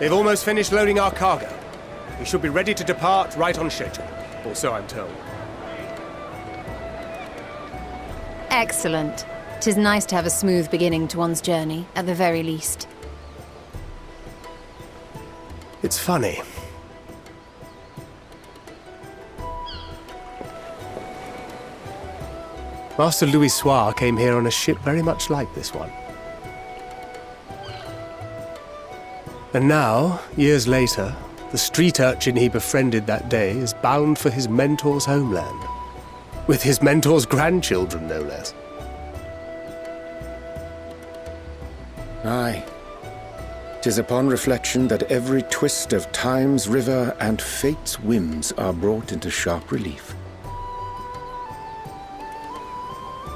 They've almost finished loading our cargo. We should be ready to depart right on schedule, or so I'm told. Excellent. 'Tis nice to have a smooth beginning to one's journey, at the very least. It's funny. Master Louis Soir came here on a ship very much like this one. And now, years later, the street urchin he befriended that day is bound for his mentor's homeland. With his mentor's grandchildren, no less. Aye. 'Tis upon reflection that every twist of time's river and fate's whims are brought into sharp relief.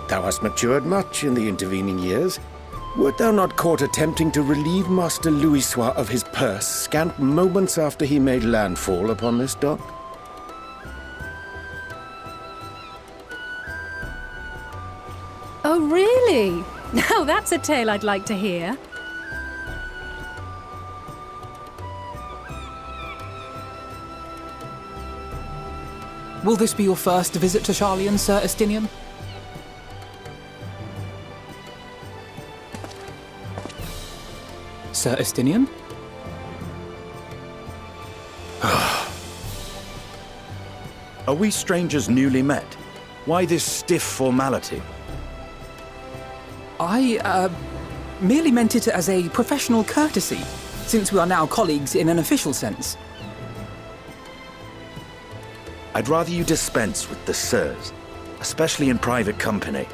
Thou hast matured much in the intervening years. Wert thou not caught attempting to relieve Master Louisoix of his purse scant moments after he made landfall upon this dock? Oh, really? Now that's a tale I'd like to hear. Will this be your first visit to Sharlayan, Sir Estinian? Sir Estinian? Are we strangers newly met? Why this stiff formality? I, merely meant it as a professional courtesy, since we are now colleagues in an official sense. I'd rather you dispense with the sirs, especially in private company.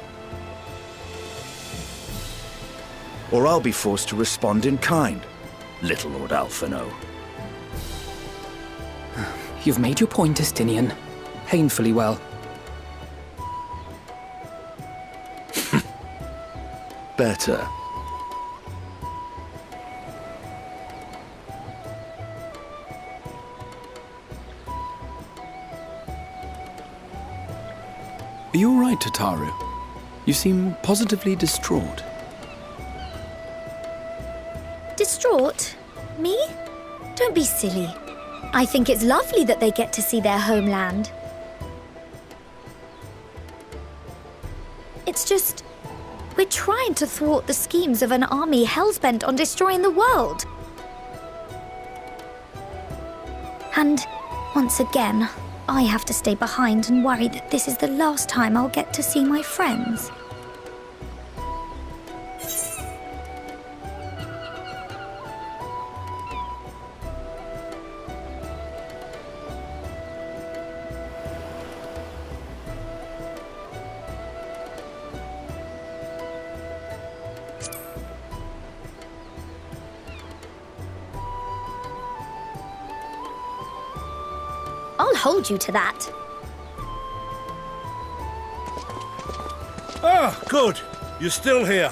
Or I'll be forced to respond in kind, little Lord Alphino. You've made your point, Estinian. Painfully well. Better. Are you all right, Tataru? You seem positively distraught. Distraught? Me? Don't be silly. I think it's lovely that they get to see their homeland. It's just, we're trying to thwart the schemes of an army hellbent on destroying the world. And once again, I have to stay behind and worry that this is the last time I'll get to see my friends. I'll hold you to that. Ah, good. You're still here.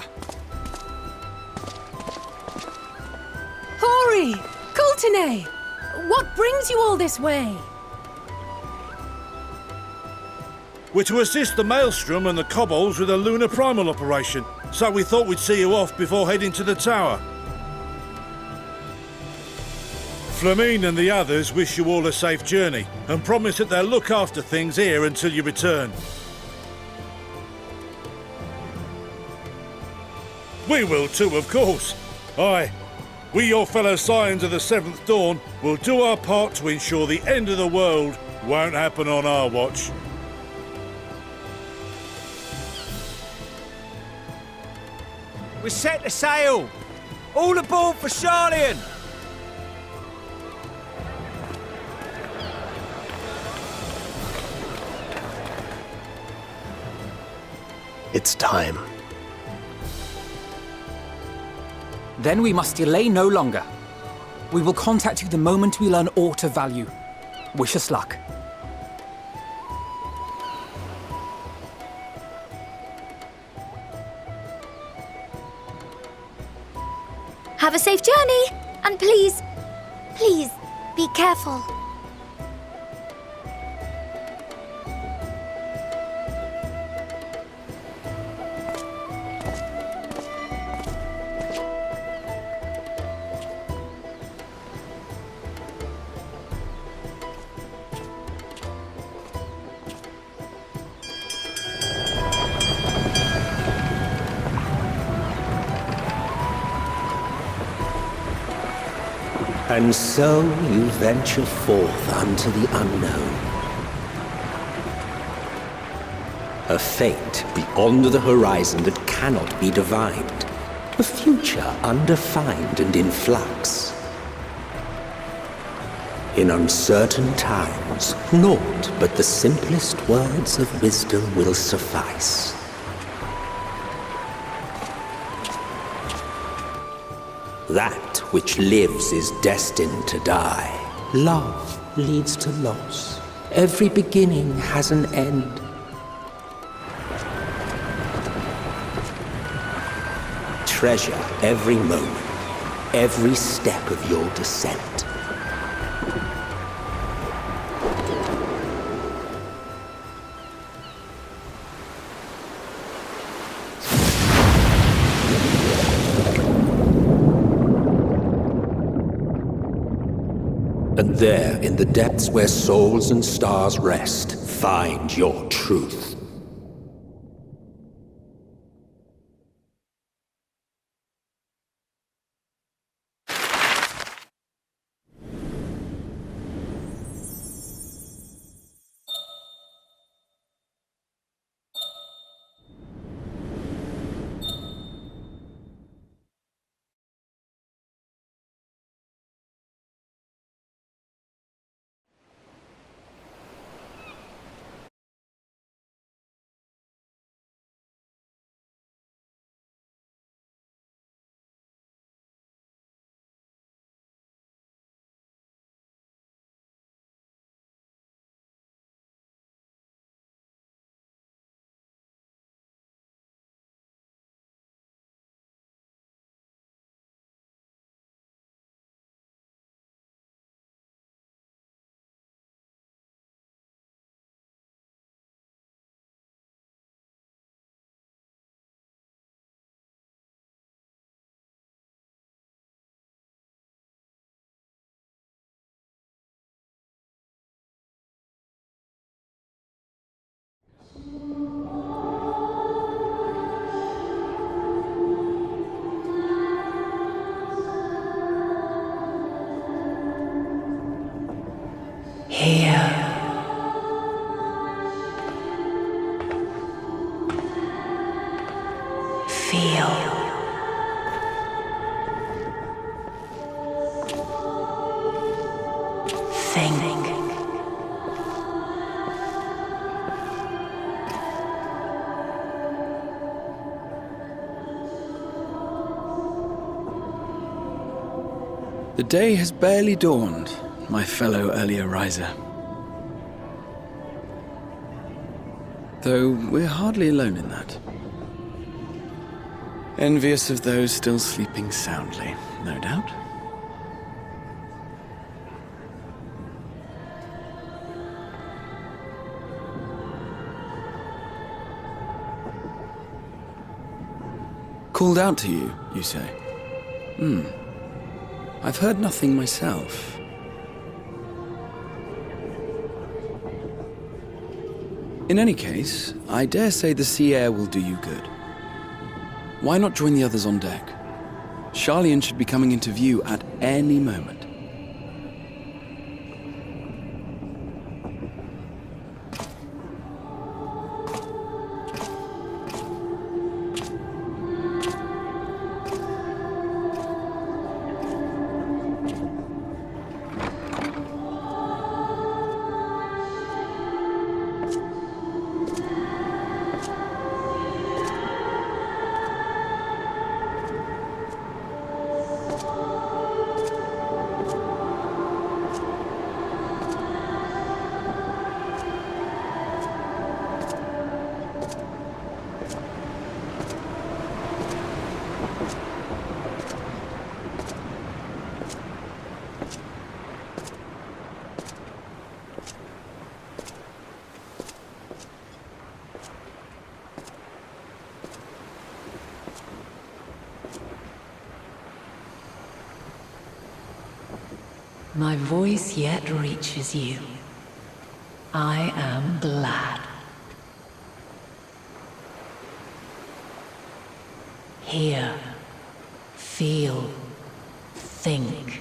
Hori! Coulternay! What brings you all this way? We're to assist the Maelstrom and the Kobolds with a lunar primal operation, so we thought we'd see you off before heading to the tower. Flamine and the others wish you all a safe journey and promise that they'll look after things here until you return. We will too, of course. Aye, we, your fellow Scions of the Seventh Dawn, will do our part to ensure the end of the world won't happen on our watch. We're set to sail! All aboard for Sharlayan! It's time. Then we must delay no longer. We will contact you the moment we learn aught of value. Wish us luck. Have a safe journey, and please, please, be careful. And so you venture forth unto the unknown. A fate beyond the horizon that cannot be divined. A future undefined and in flux. In uncertain times, naught but the simplest words of wisdom will suffice. That which lives is destined to die. Love leads to loss. Every beginning has an end. Treasure every moment, every step of your descent. And there, in the depths where souls and stars rest, find your truth. The day has barely dawned, my fellow earlier riser. Though we're hardly alone in that. Envious of those still sleeping soundly, no doubt. Called out to you, you say? I've heard nothing myself. In any case, I dare say the sea air will do you good. Why not join the others on deck? Sharlayan should be coming into view at any moment. My voice yet reaches you. I am glad. Hear, feel, think.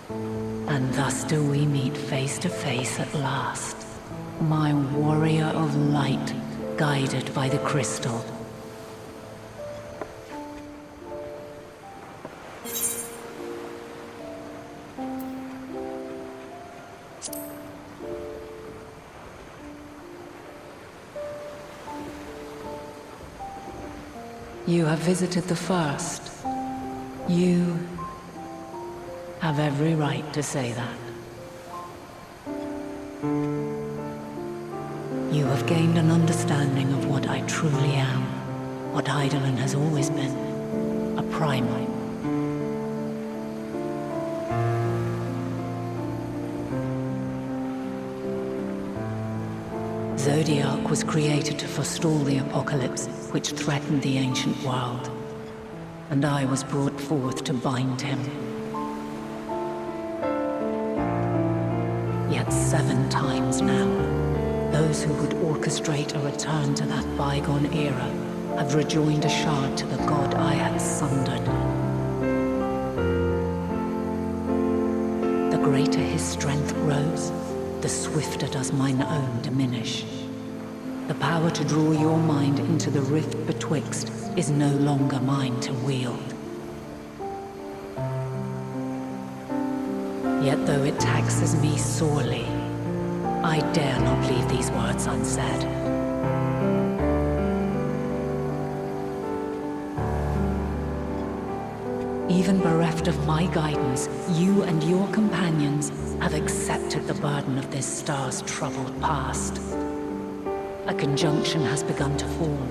And thus do we meet face to face at last, my warrior of light, guided by the crystal. You have visited the First. You have every right to say that. You have gained an understanding of what I truly am, what Hydaelyn has always been, a primal. Zodiac was created to forestall the apocalypse which threatened the ancient world, and I was brought forth to bind him. Yet 7 times now, those who would orchestrate a return to that bygone era have rejoined a shard to the god I had sundered. The greater his strength grows, the swifter does mine own diminish. The power to draw your mind into the rift betwixt is no longer mine to wield. Yet though it taxes me sorely, I dare not leave these words unsaid. Even bereft of my guidance, you and your companions have accepted the burden of this star's troubled past. A conjunction has begun to form,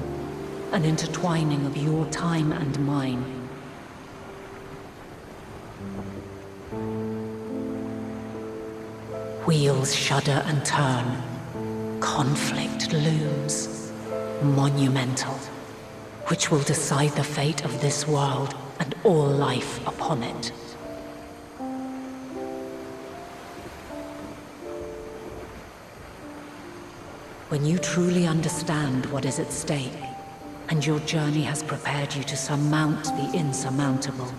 an intertwining of your time and mine. Wheels shudder and turn. Conflict looms, monumental, which will decide the fate of this world and all life upon it. When you truly understand what is at stake, and your journey has prepared you to surmount the insurmountable,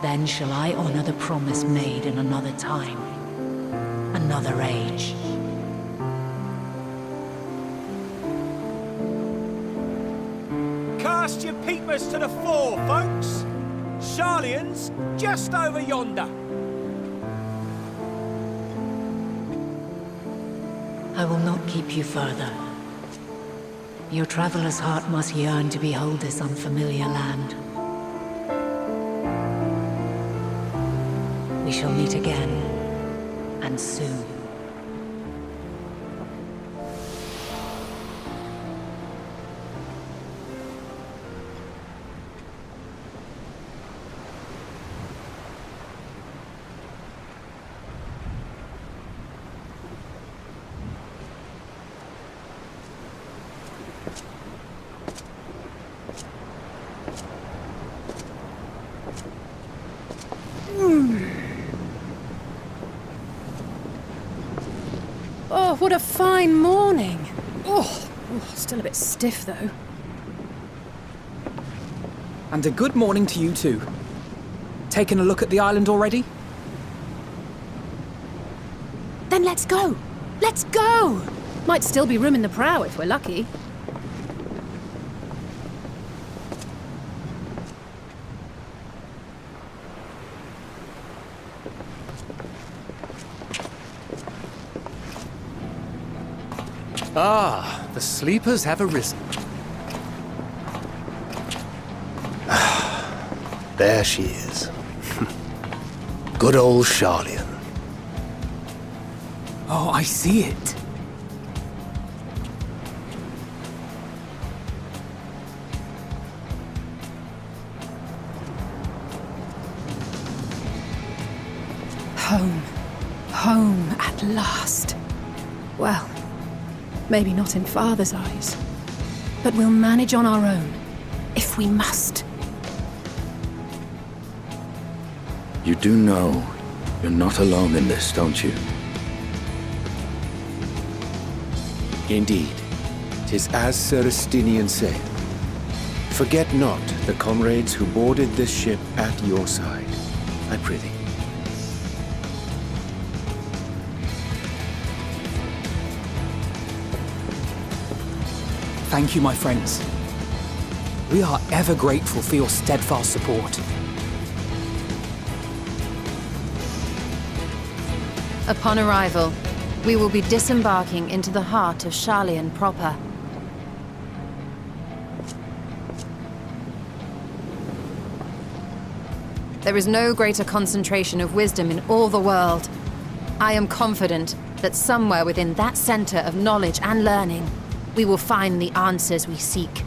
then shall I honor the promise made in another time, another age. Cast your peepers to the fore, folks. Sharlayan's just over yonder. I will not keep you further. Your traveler's heart must yearn to behold this unfamiliar land. We shall meet again, and soon. Oh, what a fine morning. Oh, still a bit stiff though. And a good morning to you too. Taking a look at the island already? Then let's go. Let's go. Might still be room in the prow if we're lucky. Ah, the sleepers have arisen. There she is. Good old Sharlayan. Oh, I see it. Home. Home at last. Well, maybe not in Father's eyes, but we'll manage on our own, if we must. You do know you're not alone in this, don't you? Indeed, 'tis as Sir Estinian said. Forget not the comrades who boarded this ship at your side, I prithee. Thank you, my friends. We are ever grateful for your steadfast support. Upon arrival, we will be disembarking into the heart of Sharlayan proper. There is no greater concentration of wisdom in all the world. I am confident that somewhere within that center of knowledge and learning, we will find the answers we seek.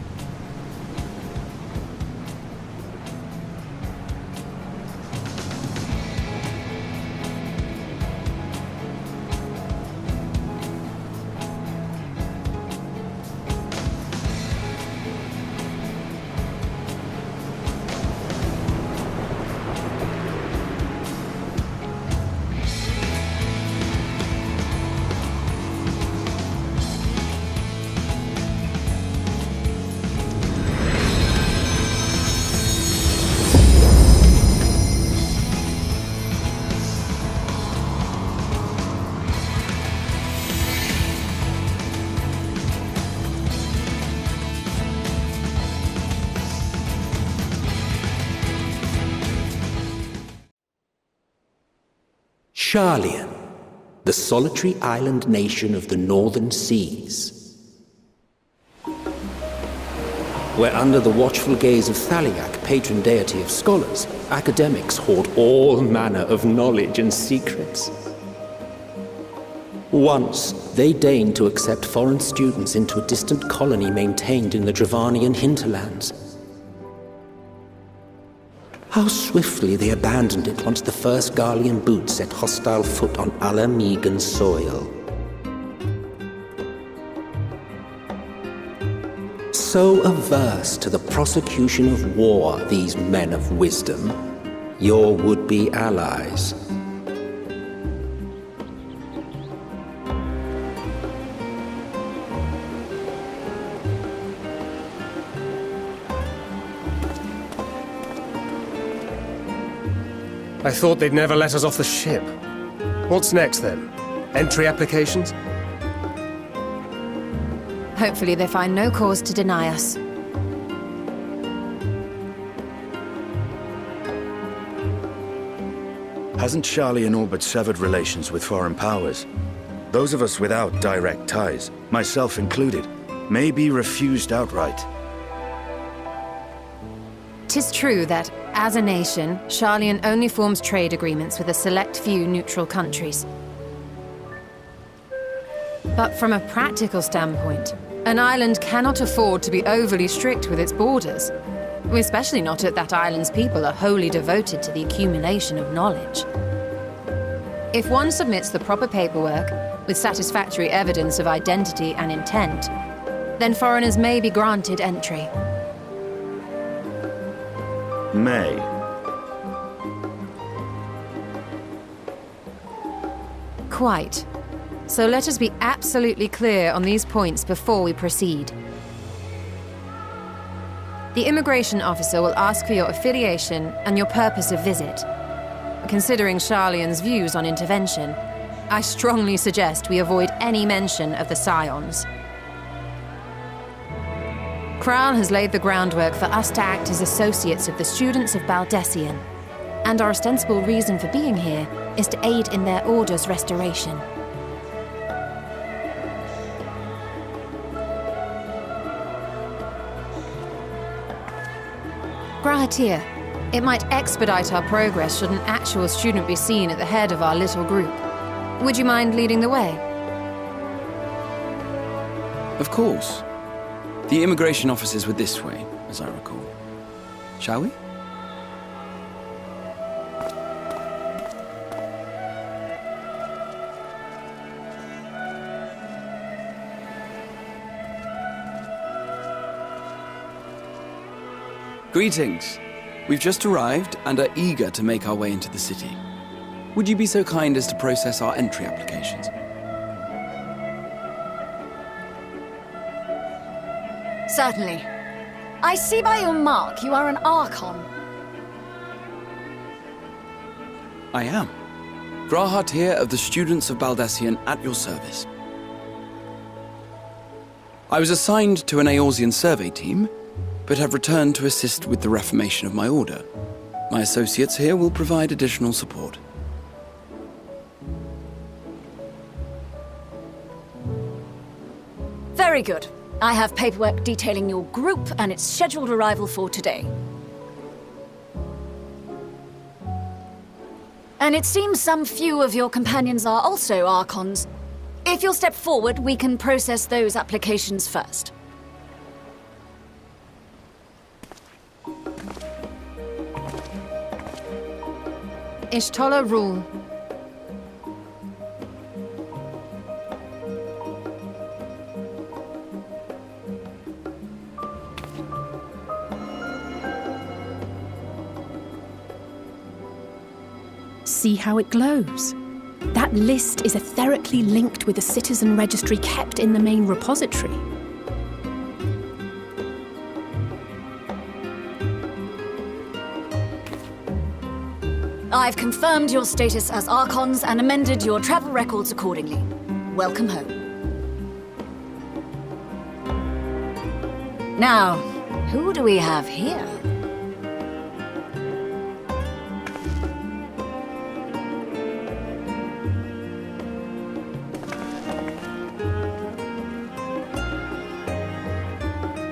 Sharlayan, the solitary island nation of the northern seas. Where under the watchful gaze of Thaliak, patron deity of scholars, academics hoard all manner of knowledge and secrets. Once, they deigned to accept foreign students into a distant colony maintained in the Dravanian hinterlands. How swiftly they abandoned it once the first Garlean boot set hostile foot on Alamegan soil. So averse to the prosecution of war, these men of wisdom, your would-be allies. I thought they'd never let us off the ship. What's next, then? Entry applications? Hopefully they find no cause to deny us. Hasn't Sharlayan all but severed relations with foreign powers? Those of us without direct ties, myself included, may be refused outright. 'Tis true that, as a nation, Sharlayan only forms trade agreements with a select few neutral countries. But from a practical standpoint, an island cannot afford to be overly strict with its borders, especially not if that island's people are wholly devoted to the accumulation of knowledge. If one submits the proper paperwork, with satisfactory evidence of identity and intent, then foreigners may be granted entry. May. Quite. So let us be absolutely clear on these points before we proceed. The immigration officer will ask for your affiliation and your purpose of visit. Considering Sharlayan's views on intervention, I strongly suggest we avoid any mention of the Scions. Kral has laid the groundwork for us to act as associates of the students of Baldessian, and our ostensible reason for being here is to aid in their order's restoration. Grahatir, it might expedite our progress should an actual student be seen at the head of our little group. Would you mind leading the way? Of course. The immigration officers were this way, as I recall. Shall we? Greetings. We've just arrived and are eager to make our way into the city. Would you be so kind as to process our entry applications? Certainly. I see by your mark you are an Archon. I am. Grahatir of the Students of Baldessian at your service. I was assigned to an Eorzean survey team, but have returned to assist with the reformation of my order. My associates here will provide additional support. Very good. I have paperwork detailing your group and its scheduled arrival for today. And it seems some few of your companions are also Archons. If you'll step forward, we can process those applications first. Ishtola rule. See how it glows? That list is etherically linked with the citizen registry kept in the main repository. I've confirmed your status as Archons and amended your travel records accordingly. Welcome home. Now, who do we have here?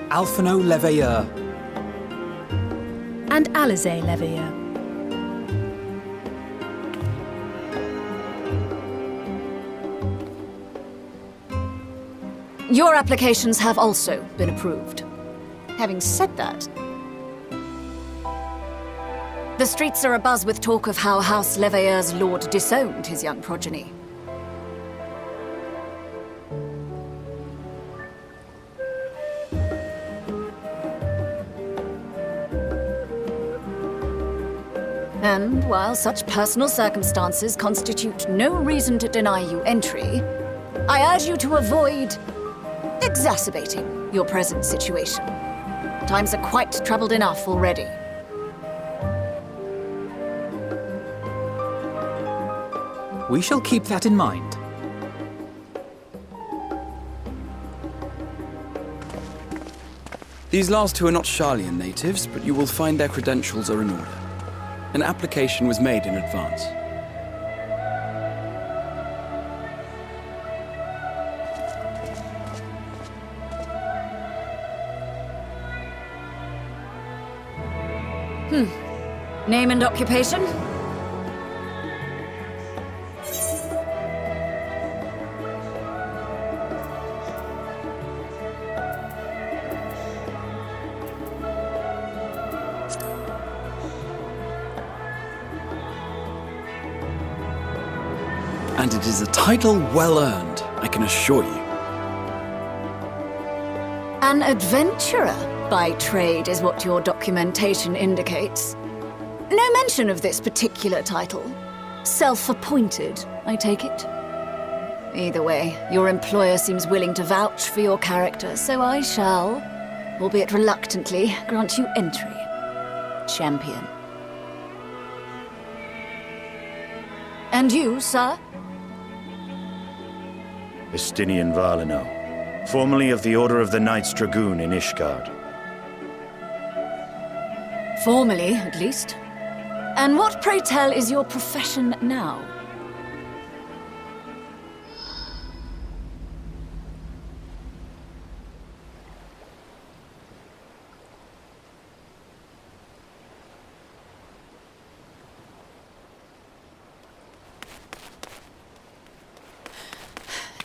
Alphino Leveilleur. And Alize Leveilleur. Your applications have also been approved. Having said that, the streets are abuzz with talk of how House Leveilleur's lord disowned his young progeny. And while such personal circumstances constitute no reason to deny you entry, I urge you to avoid exacerbating your present situation. Times are quite troubled enough already. We shall keep that in mind. These last two are not Sharlayan natives, but you will find their credentials are in order. An application was made in advance. Name and occupation? And it is a title well earned, I can assure you. An adventurer by trade is what your documentation indicates. No mention of this particular title. Self-appointed, I take it. Either way, your employer seems willing to vouch for your character, so I shall, albeit reluctantly, grant you entry. Champion. And you, sir? Estinian Valino, formerly of the Order of the Knights Dragoon in Ishgard. Formally, at least. And what, pray tell, is your profession now?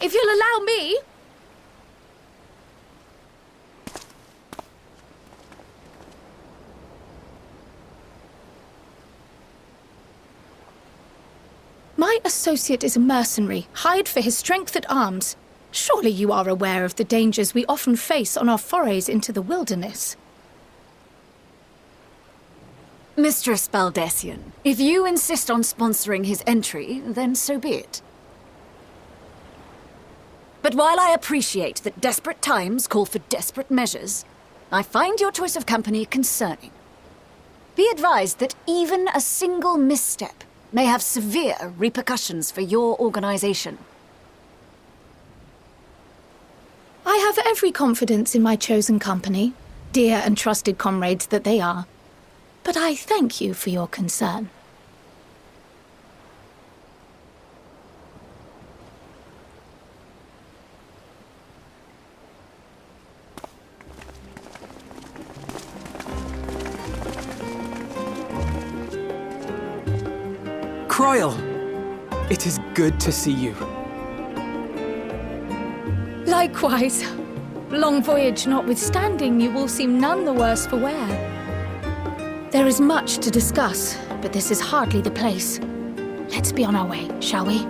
If you'll allow me... My associate is a mercenary, hired for his strength at arms. Surely you are aware of the dangers we often face on our forays into the wilderness. Mistress Baldessian, if you insist on sponsoring his entry, then so be it. But while I appreciate that desperate times call for desperate measures, I find your choice of company concerning. Be advised that even a single misstep may have severe repercussions for your organization. I have every confidence in my chosen company, dear and trusted comrades that they are. But I thank you for your concern. Croyle! It is good to see you. Likewise. Long voyage notwithstanding, you all seem none the worse for wear. There is much to discuss, but this is hardly the place. Let's be on our way, shall we?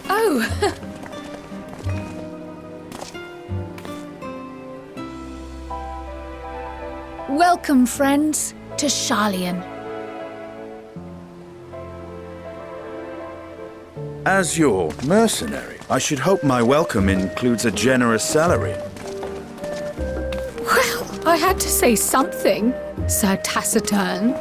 Oh! Welcome, friends, to Sharlayan. As your mercenary, I should hope my welcome includes a generous salary. Well, I had to say something, Sir Taciturn.